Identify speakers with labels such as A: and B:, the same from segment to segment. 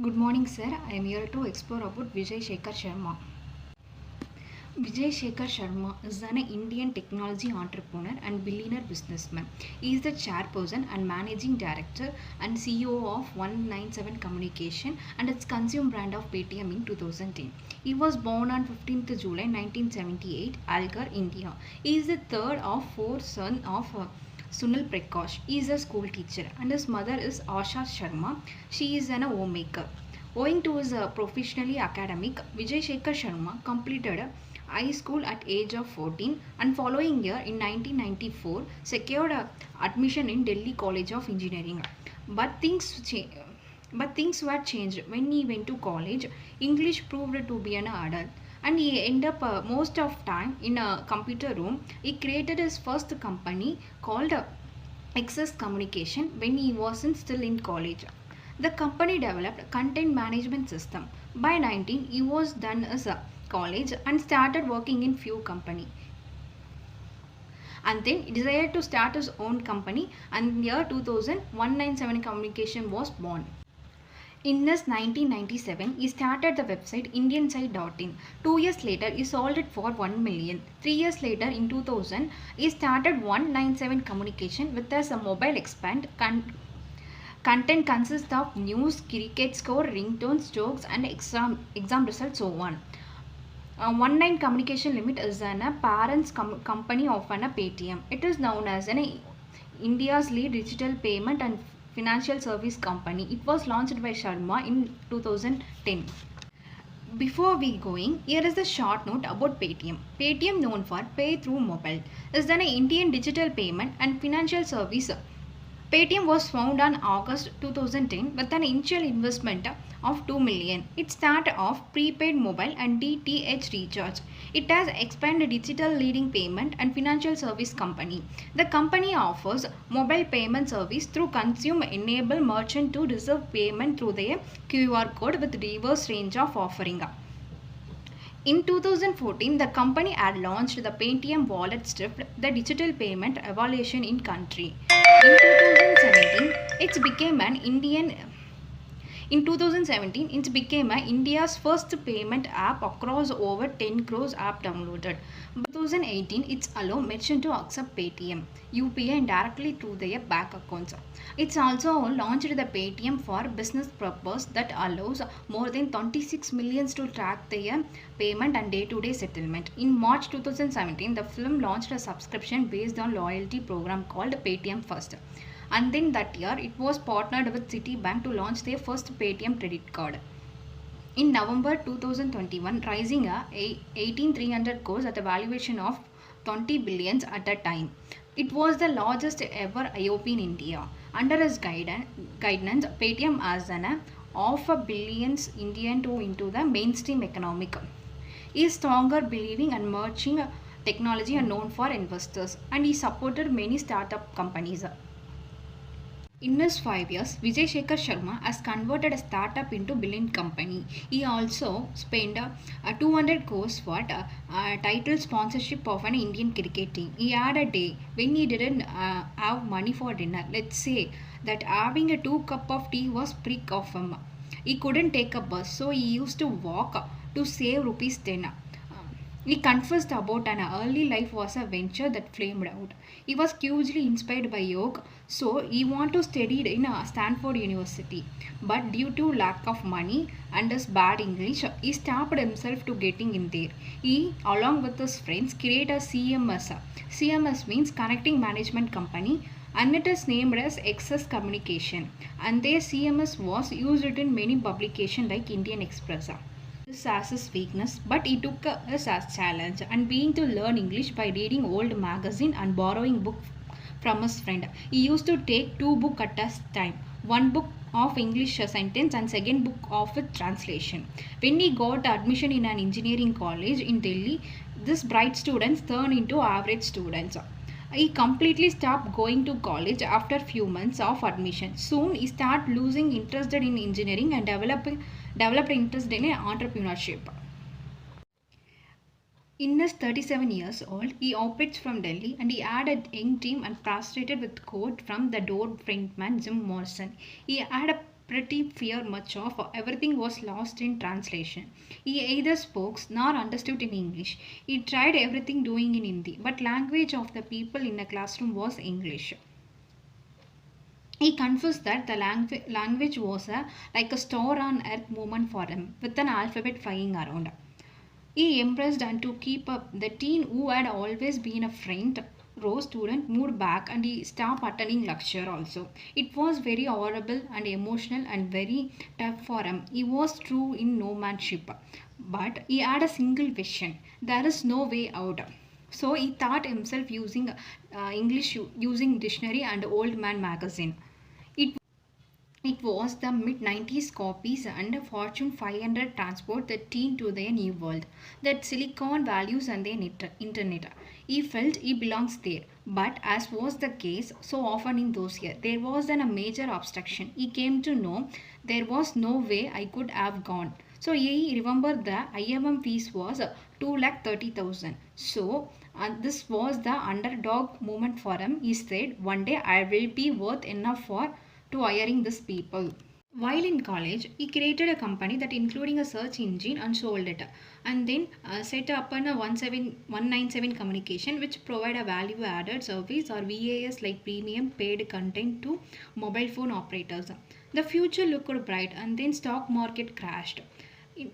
A: Good morning, sir. I am here to explore about Vijay Shekhar Sharma. Vijay Shekhar Sharma is an Indian technology entrepreneur and billionaire businessman. He is the chairperson and managing director and CEO of 197 Communication and its consumer brand of Paytm in 2010. He was born on 15th July 1978, Algar, India. He is the third of four sons of Sunil Prakash. He is a school teacher and his mother is Asha Sharma. She is an homemaker. Owing to his professionally academic, Vijay Shekhar Sharma completed high school at age of 14 and following year in 1994 secured admission in Delhi College of Engineering. But things were changed when he went to college. English proved to be an adult and he ended up most of time in a computer room. He created his first company called Access Communication when he wasn't still in college. The company developed content management system. By 19, he was done as a college and started working in few company. And then he decided to start his own company and in the year 2000, 197 Communication was born. In his 1997, he started the website indianside.in. 2 years later, he sold it for 1 million. 3 years later, in 2000, he started 197 Communication with as a mobile expand. Content consists of news, cricket score, ringtones, jokes, and exam results, so on. 19 Communication Limit is a parent's company of a Paytm. It is known as India's lead digital payment and financial service company. It was launched by Sharma in 2010. Before we going, here is a short note about Paytm. Paytm, known for pay through mobile, is an Indian digital payment and financial service. Paytm was founded on August 2010 with an initial investment of 2 million. It started off prepaid mobile and DTH recharge. It has expanded digital leading payment and financial service company. The company offers mobile payment service through consumer enable merchant to receive payment through their QR code with diverse range of offering. In 2014, the company had launched the Paytm wallet strip, the digital payment evolution in country. In 2017, it became India's first payment app across over 10 crores app downloaded. By 2018, it's allow merchant to accept Paytm, UPI and directly through their bank accounts. It's also launched the Paytm for business purpose that allows more than 26 millions to track their payment and day-to-day settlement. In March 2017, the firm launched a subscription based on loyalty program called Paytm First. And then that year, it was partnered with Citibank to launch their first Paytm credit card. In November 2021, rising 18,300 crores at a valuation of 20 billions at a time. It was the largest ever IOP in India. Under his guidance, Paytm has an half a billions Indian to into the mainstream economic. He is stronger believing and merging technology and known for investors, and he supported many startup companies. In his 5 years, Vijay Shekhar Sharma has converted a startup into billion company. He also spent 200 crores for title sponsorship of an Indian cricket team. He had a day when he didn't have money for dinner. Let's say that having a 2 cup of tea was prick of him. He couldn't take a bus, so he used to walk to save rupees 10. He confessed about an early life was a venture that flamed out. He was hugely inspired by yoga, so he wanted to study in Stanford University. But due to lack of money and his bad English, he stopped himself to getting in there. He, along with his friends, created a CMS. CMS means Connecting Management Company, and it is named as Access Communication. And their CMS was used in many publications like Indian Express. This as his weakness, but he took this as challenge and being to learn English by reading old magazine and borrowing book from his friend. He used to take 2 books at a time, one book of English sentence and second book of its translation. When he got admission in an engineering college in Delhi, these bright students turned into average students. He completely stopped going to college after few months of admission. Soon he started losing interest in engineering and developed interest in entrepreneurship. In his 37 years old, he operates from Delhi and he had a young team and frustrated with quote from the door frontman Jim Morrison. He had a pretty fear much of everything was lost in translation. He either spoke nor understood in English. He tried everything doing in Hindi, but language of the people in the classroom was English. He confessed that the language was like a star on earth moment for him, with an alphabet flying around. He embraced and to keep up. The teen who had always been a front row student moved back and he stopped attending lecture also. It was very horrible and emotional and very tough for him. He was true in no manship. But he had a single vision. There is no way out. So he taught himself using English using dictionary and Old Man magazine. It it was the mid-90s copies and Fortune 500 transport the teen to their new world. That Silicon values and their internet. He felt he belongs there. But as was the case so often in those years, there was then a major obstruction. He came to know there was no way I could have gone. So he remembered the IMM fees was 2,30,000. So this was the underdog moment for him. He said, one day I will be worth enough for to hiring these people. While in college, he created a company that including a search engine and sold it, and then set up an 197 communication which provide a value added service or VAS like premium paid content to mobile phone operators. The future looked bright and then stock market crashed.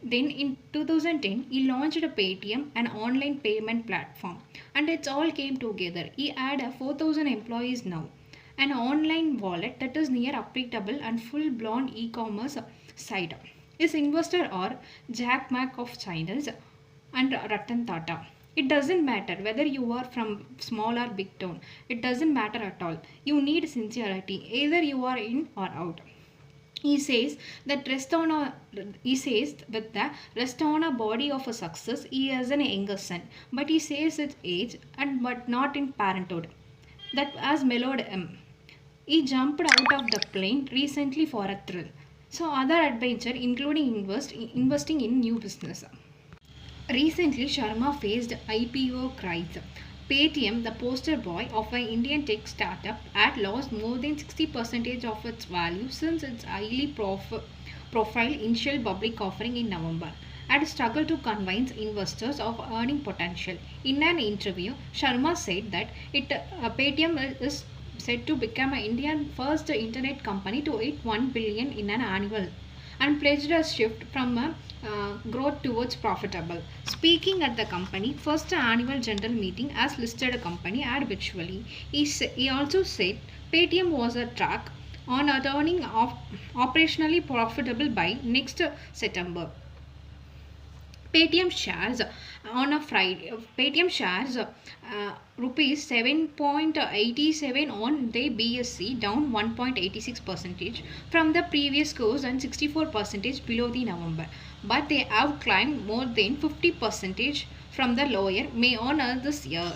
A: Then in 2010, he launched a Paytm, an online payment platform, and it all came together. He had 4,000 employees now, an online wallet that is near applicable and full-blown e-commerce site. His investor are Jack Mack of China's and Ratan Tata. It doesn't matter whether you are from small or big town. It doesn't matter at all. You need sincerity. Either you are in or out. He says that he says with the rest on a body of a success, he has an younger son, but he says its age and but not in parenthood. That has mellowed him. He jumped out of the plane recently for a thrill. So other adventure including investing in new business. Recently, Sharma faced IPO cries. Paytm, the poster boy of an Indian tech startup, had lost more than 60% of its value since its highly profile initial public offering in November, had struggled to convince investors of earning potential. In an interview, Sharma said that Paytm is said to become an Indian first internet company to hit 1 billion in an annual and pledged a shift from a growth towards profitable. Speaking at the company first annual general meeting as listed company ad virtually, he also said Paytm was a track on turning operationally profitable by next September. Paytm shares on a Friday. Paytm shares rupees 7.87 on the BSC, down 1.86% from the previous close and 64% below the November. But they have climbed more than 50% from the lower May on this year.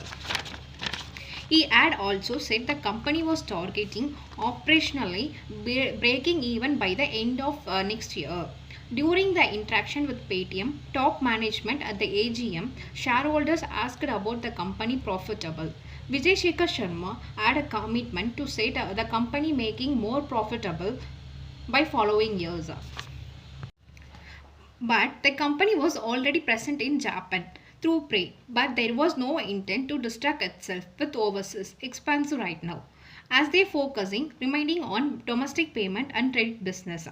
A: He had also said the company was targeting operationally breaking even by the end of next year. During the interaction with Paytm top management at the AGM, shareholders asked about the company profitable. Vijay Shekhar Sharma had a commitment to set the company making more profitable by following years. But the company was already present in Japan through Prey, but there was no intent to distract itself with overseas expansion right now, as they focusing remaining on domestic payment and trade business.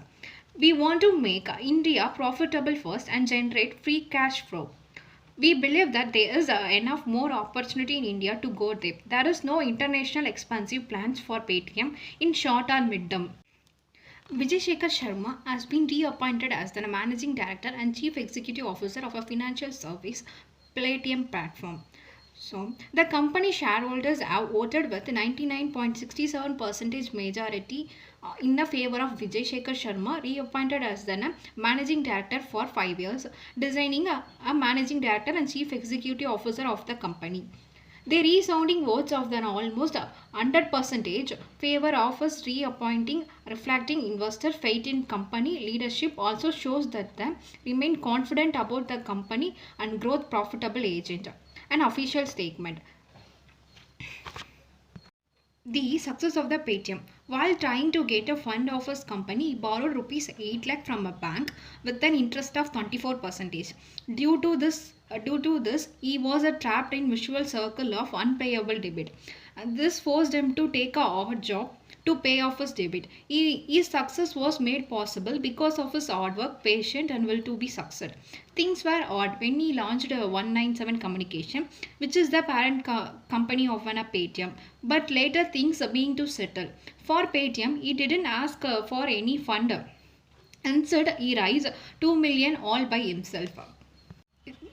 A: We want to make India profitable first and generate free cash flow. We believe that there is enough more opportunity in India to go there. There is no international expansive plans for Paytm in short or mid-term. Vijay Shekhar Sharma has been reappointed as the Managing Director and Chief Executive Officer of a financial service Paytm platform. So, the company shareholders have voted with 99.67% majority in the favor of Vijay Shekhar Sharma, reappointed as the Managing Director for 5 years, designing a Managing Director and Chief Executive Officer of the company. The resounding votes of the almost 100% favor of us reappointing, reflecting investor faith in company leadership, also shows that they remain confident about the company and growth profitable agent. An official statement. The success of the Paytm. While trying to get a fund of his company, he borrowed rupees 8 lakh from a bank with an interest of 24%. Due to this, he was trapped in visual circle of unpayable debt. And this forced him to take a odd job to pay off his debt. His success was made possible because of his hard work, patience, and will to be success. Things were odd when he launched a 197 Communication, which is the parent company of an Paytm. But later things are being to settle. For Paytm, he didn't ask for any fund. Instead, he raised 2 million all by himself.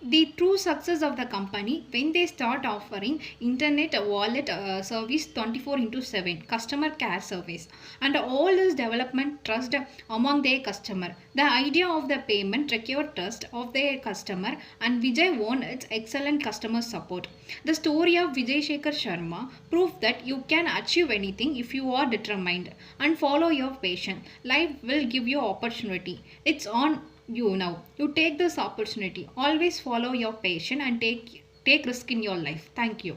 A: The true success of the company when they start offering internet wallet service 24 into 7 customer care service and all this development trust among their customer. The idea of the payment required trust of their customer, and Vijay won its excellent customer support. The story of Vijay Shekhar Sharma proved that you can achieve anything if you are determined and follow your passion. Life will give you opportunity. It's on you now. You take this opportunity. Always follow your passion and take risk in your life. Thank you.